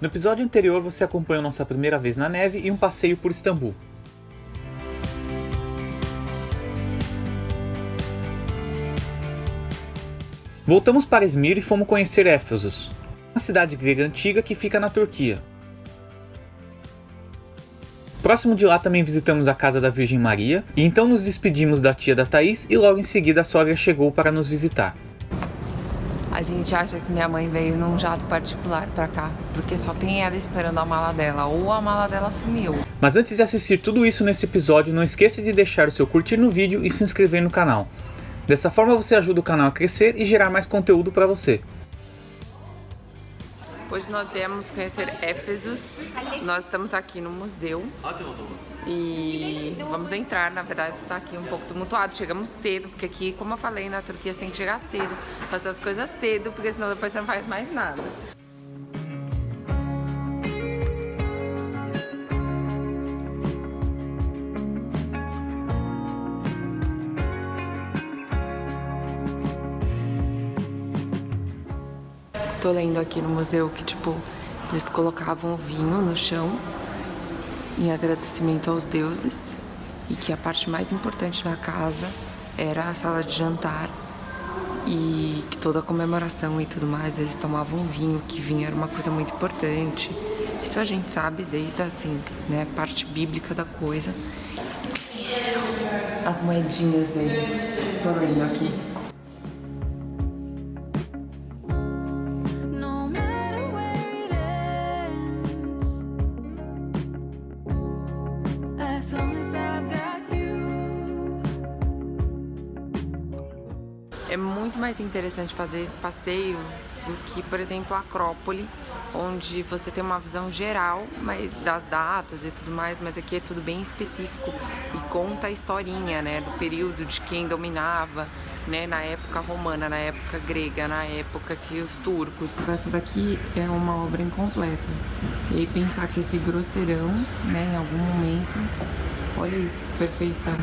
No episódio anterior você acompanhou nossa primeira vez na neve e um passeio por Istambul. Voltamos para Izmir e fomos conhecer Éfesos, uma cidade grega antiga que fica na Turquia. Próximo de lá também visitamos a casa da Virgem Maria, e então nos despedimos da tia da Thaís e logo em seguida a sogra chegou para nos visitar. A gente acha que minha mãe veio num jato particular pra cá, porque só tem ela esperando a mala dela, ou a mala dela sumiu. Mas antes de assistir tudo isso nesse episódio, não esqueça de deixar o seu curtir no vídeo e se inscrever no canal. Dessa forma você ajuda o canal a crescer e gerar mais conteúdo para você. Hoje nós viemos conhecer Éfesos, nós estamos aqui no museu e vamos entrar, na verdade está aqui um pouco tumultuado, chegamos cedo, porque aqui, como eu falei, na Turquia você tem que chegar cedo, fazer as coisas cedo, porque senão depois você não faz mais nada. Tô lendo aqui no museu que, tipo, eles colocavam vinho no chão em agradecimento aos deuses e que a parte mais importante da casa era a sala de jantar e que toda a comemoração e tudo mais eles tomavam vinho, que vinho era uma coisa muito importante. Isso a gente sabe desde, assim, né, parte bíblica da coisa. As moedinhas deles, tô lendo aqui. É muito mais interessante fazer esse passeio do que, por exemplo, a Acrópole, onde você tem uma visão geral das datas e tudo mais, mas aqui é tudo bem específico e conta a historinha, né, do período de quem dominava, né, na época romana, na época grega, na época que os turcos. Essa daqui é uma obra incompleta. E aí pensar que esse grosseirão, né, em algum momento, olha isso, perfeição.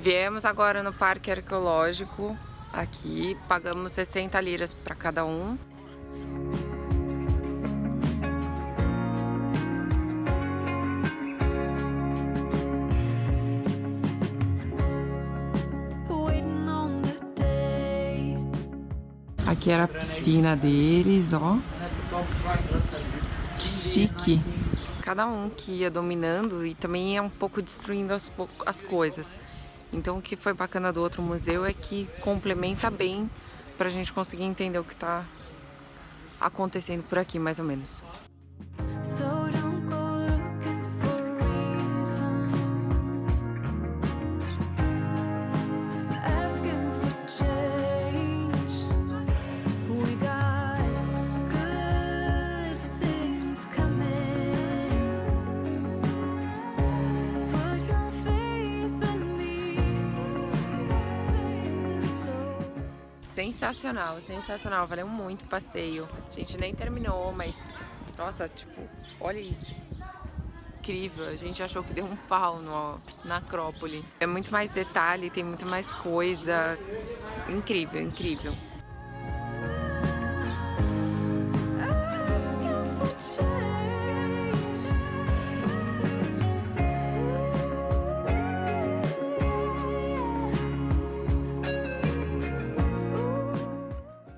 Viemos agora no Parque Arqueológico, aqui, pagamos 60 liras para cada um. Aqui era a piscina deles, ó. Que chique! Cada um que ia dominando e também ia um pouco destruindo as coisas. Então o que foi bacana do outro museu é que complementa bem pra gente conseguir entender o que tá acontecendo por aqui, mais ou menos. Sensacional, sensacional, valeu muito o passeio. A gente nem terminou, mas nossa, tipo, olha isso. Incrível, a gente achou que deu um pau na Acrópole. É muito mais detalhe, tem muito mais coisa. Incrível, incrível.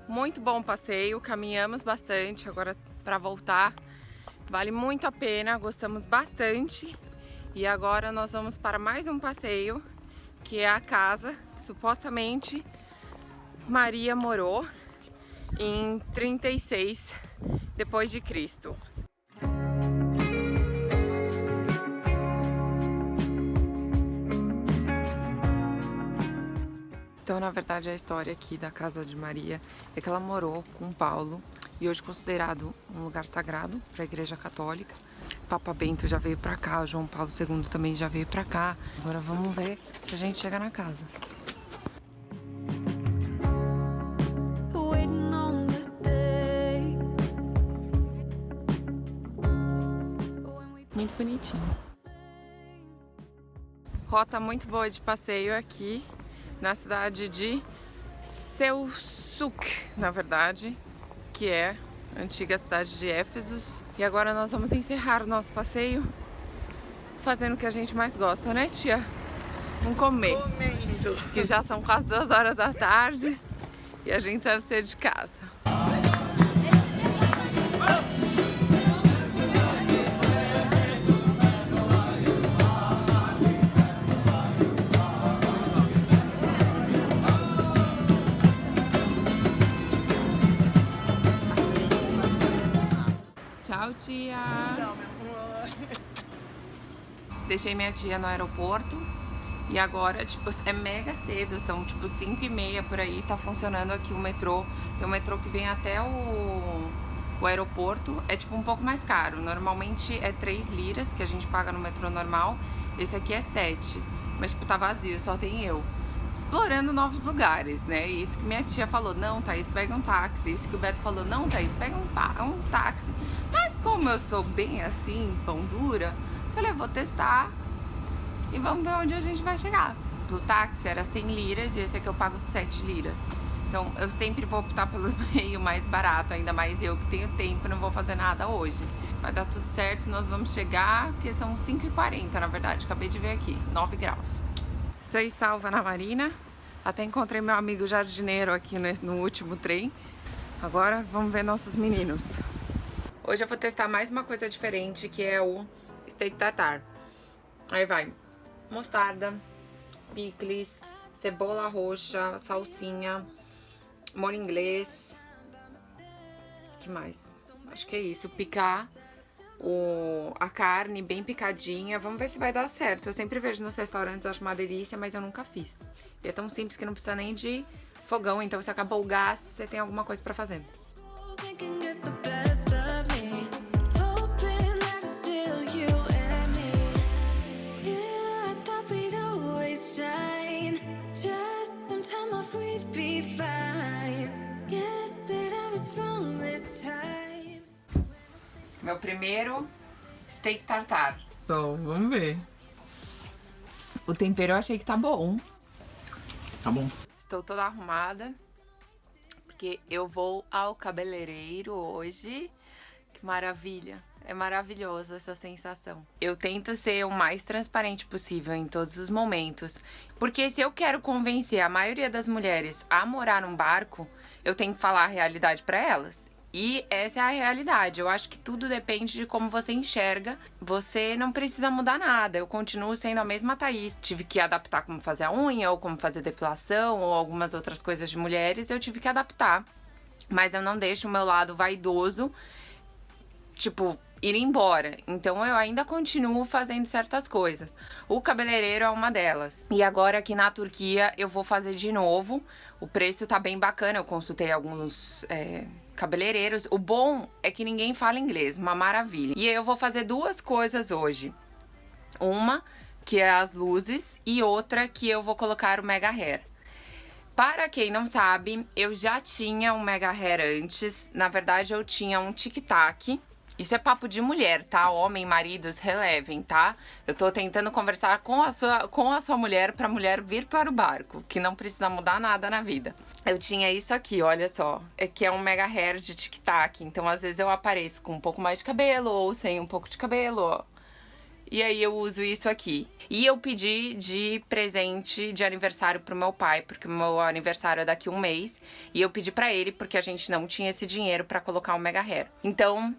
Muito bom passeio, caminhamos bastante, agora para voltar vale muito a pena, gostamos bastante. E agora nós vamos para mais um passeio, que é a casa que supostamente Maria morou em 36 depois de Cristo. Então, na verdade, a história aqui da casa de Maria é que ela morou com Paulo e hoje considerado um lugar sagrado para a Igreja Católica. Papa Bento já veio para cá, João Paulo II também já veio para cá. Agora vamos ver se a gente chega na casa. Muito bonitinho. Rota muito boa de passeio aqui na cidade de Selçuk, na verdade, que é a antiga cidade de Éfeso. E agora nós vamos encerrar o nosso passeio fazendo o que a gente mais gosta, né, tia? Vamos comer. Comendo. Que já são quase 2 horas da tarde e a gente deve ser de casa. Tchau, tia! Tchau, meu amor. Deixei minha tia no aeroporto e agora, tipo, é mega cedo, são tipo 5h30 por aí, tá funcionando aqui o metrô. Tem um metrô que vem até o aeroporto, é tipo um pouco mais caro. Normalmente é 3 liras que a gente paga no metrô normal, esse aqui é 7, mas tipo, tá vazio, só tem eu. Explorando novos lugares, né? Isso que minha tia falou, não, Thaís, pega um táxi. Isso que o Beto falou, não, Thaís, pega um táxi. Mas como eu sou bem assim, pão dura, falei, eu vou testar e vamos ver onde a gente vai chegar. O táxi era 100 liras e esse aqui eu pago 7 liras. Então eu sempre vou optar pelo meio mais barato, ainda mais eu que tenho tempo, não vou fazer nada hoje. Vai dar tudo certo, nós vamos chegar, que são 5h40 na verdade, acabei de ver aqui, 9 graus. Sei salva na Marina, até encontrei meu amigo jardineiro aqui no último trem. Agora vamos ver nossos meninos. Hoje eu vou testar mais uma coisa diferente, que é o steak tartar. Aí vai mostarda, picles, cebola roxa, salsinha, molho inglês. Que mais? Acho que é isso, picar a carne bem picadinha. Vamos ver se vai dar certo. Eu sempre vejo nos restaurantes, acho uma delícia, mas eu nunca fiz. E é tão simples que não precisa nem de fogão, então se acabou o gás, você tem alguma coisa pra fazer. Meu primeiro steak tartar. Então, vamos ver. O tempero eu achei que tá bom. Tá bom. Estou toda arrumada, porque eu vou ao cabeleireiro hoje. Que maravilha. É maravilhoso essa sensação. Eu tento ser o mais transparente possível em todos os momentos. Porque se eu quero convencer a maioria das mulheres a morar num barco, eu tenho que falar a realidade pra elas. E essa é a realidade. Eu acho que tudo depende de como você enxerga. Você não precisa mudar nada. Eu continuo sendo a mesma Thaís. Tive que adaptar como fazer a unha, ou como fazer depilação, ou algumas outras coisas de mulheres. Eu tive que adaptar. Mas eu não deixo o meu lado vaidoso, tipo, ir embora. Então eu ainda continuo fazendo certas coisas. O cabeleireiro é uma delas. E agora aqui na Turquia eu vou fazer de novo. O preço tá bem bacana. Eu consultei alguns cabeleireiros. O bom é que ninguém fala inglês, uma maravilha. E eu vou fazer 2 coisas hoje. Uma, que é as luzes, e outra que eu vou colocar o Mega Hair. Para quem não sabe, eu já tinha um Mega Hair antes. Na verdade, eu tinha um tic-tac. Isso é papo de mulher, tá? Homem, maridos, relevem, tá? Eu tô tentando conversar com a sua mulher pra mulher vir para o barco, que não precisa mudar nada na vida. Eu tinha isso aqui, olha só. É que é um Mega Hair de tic-tac. Então, às vezes, eu apareço com um pouco mais de cabelo ou sem um pouco de cabelo, ó. E aí, eu uso isso aqui. E eu pedi de presente de aniversário pro meu pai, porque o meu aniversário é daqui a um mês. E eu pedi pra ele, porque a gente não tinha esse dinheiro pra colocar um Mega Hair. Então,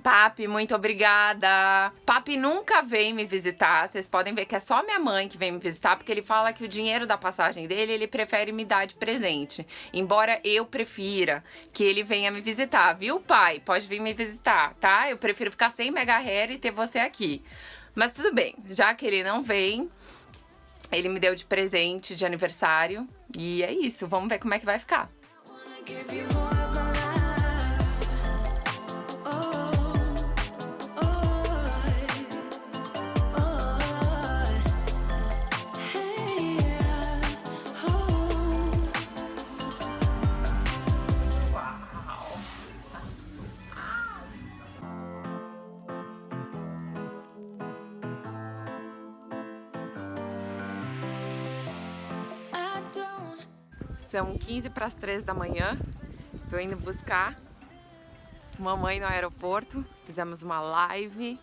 Papi, muito obrigada. Papi nunca vem me visitar. Vocês podem ver que é só minha mãe que vem me visitar, porque ele fala que o dinheiro da passagem dele, ele prefere me dar de presente. Embora eu prefira que ele venha me visitar, viu, pai? Pode vir me visitar, tá? Eu prefiro ficar sem Mega Hair e ter você aqui. Mas tudo bem, já que ele não vem, ele me deu de presente de aniversário. E é isso, vamos ver como é que vai ficar. São 15 para as 3 da manhã. Tô indo buscar mamãe no aeroporto. Fizemos uma live.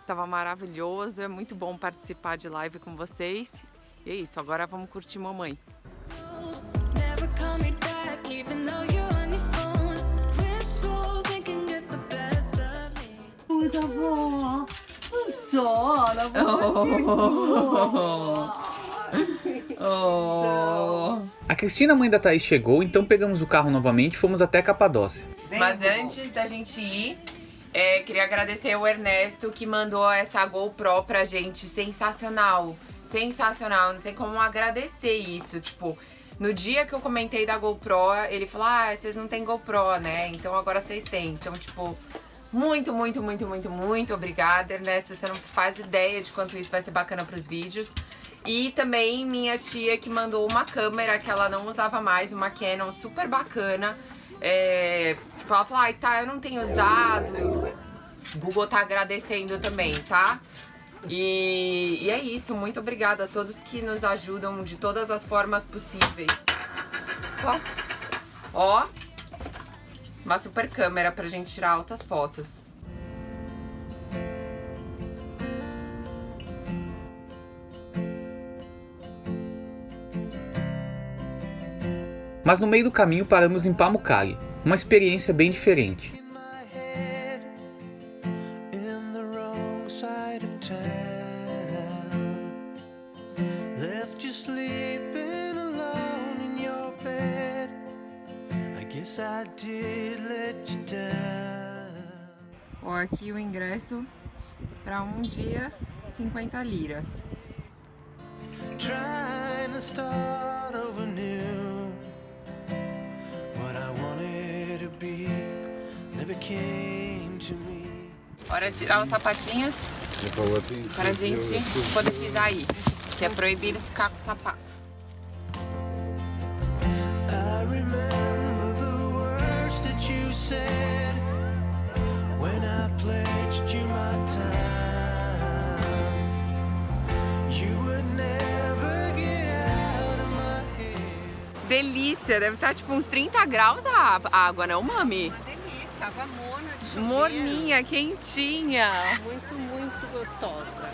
Tava maravilhoso. É muito bom participar de live com vocês. E é isso, agora vamos curtir mamãe. Muito bom. Sola, A Cristina, mãe da Thaís, chegou, então pegamos o carro novamente e fomos até Capadócia. Mas antes da gente ir, queria agradecer o Ernesto que mandou essa GoPro pra gente. Sensacional, sensacional. Não sei como agradecer isso. Tipo, no dia que eu comentei da GoPro, ele falou: ah, vocês não tem GoPro, né? Então agora vocês têm. Então, tipo, muito obrigada, Ernesto. Você não faz ideia de quanto isso vai ser bacana pros vídeos. E também minha tia que mandou uma câmera que ela não usava mais, uma Canon super bacana. Tipo, ela falou: ai, tá, eu não tenho usado. O Google tá agradecendo também, tá? E é isso, muito obrigada a todos que nos ajudam de todas as formas possíveis. Ó, uma super câmera pra gente tirar altas fotos. Mas no meio do caminho paramos em Pamukkale, uma experiência bem diferente. Ó, aqui o ingresso para um dia, 50 liras. Hora de tirar os sapatinhos para a gente poder pisar aí, que é proibido ficar com sapato. Delícia, deve estar tipo uns 30 graus a água, não, mami? Uma delícia, água morna de chuveiro. Morninha, quentinha. Muito gostosa.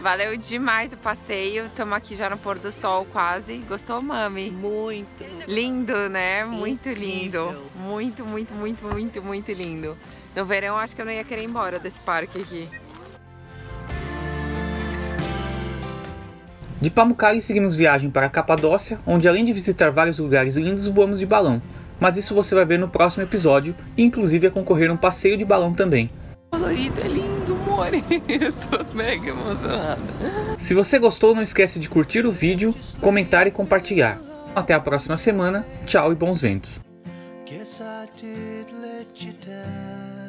Valeu demais o passeio, estamos aqui já no pôr do sol quase. Gostou, mami? Muito. Lindo, né? Muito Incrível. lindo. Muito lindo. No verão acho que eu não ia querer ir embora desse parque aqui. De Pamukkale seguimos viagem para Capadócia, onde além de visitar vários lugares lindos, voamos de balão. Mas isso você vai ver no próximo episódio, e inclusive a concorrer a um passeio de balão também. O colorido é lindo, more. Eu tô mega emocionada. Se você gostou, não esquece de curtir o vídeo, comentar e compartilhar. Até a próxima semana, tchau e bons ventos. Guess I did let you down.